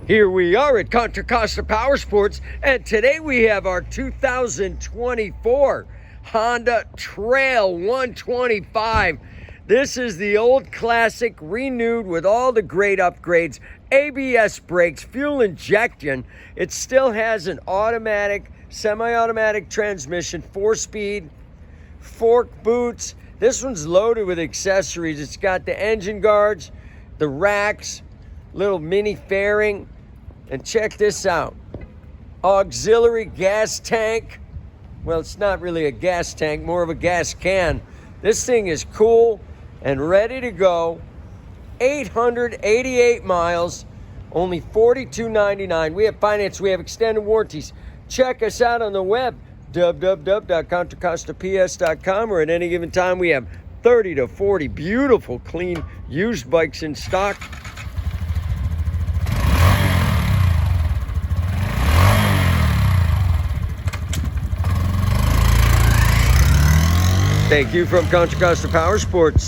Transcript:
Here we are at Contra Costa Powersports, and today we have our 2024 Honda Trail 125. This is the old classic renewed with all the great upgrades, ABS brakes, fuel injection. It still has an automatic, semi-automatic transmission, 4-speed, fork boots. This one's loaded with accessories. It's got the engine guards, the racks, little mini fairing, and check this out. Auxiliary gas tank. Well, it's not really a gas tank, more of a gas can. This thing is cool and ready to go. 888 miles, only $42.99. We have finance, we have extended warranties. Check us out on the web, www.contracostaps.com, or at any given time we have 30 to 40 beautiful, clean, used bikes in stock. Thank you from Contra Costa Powersports.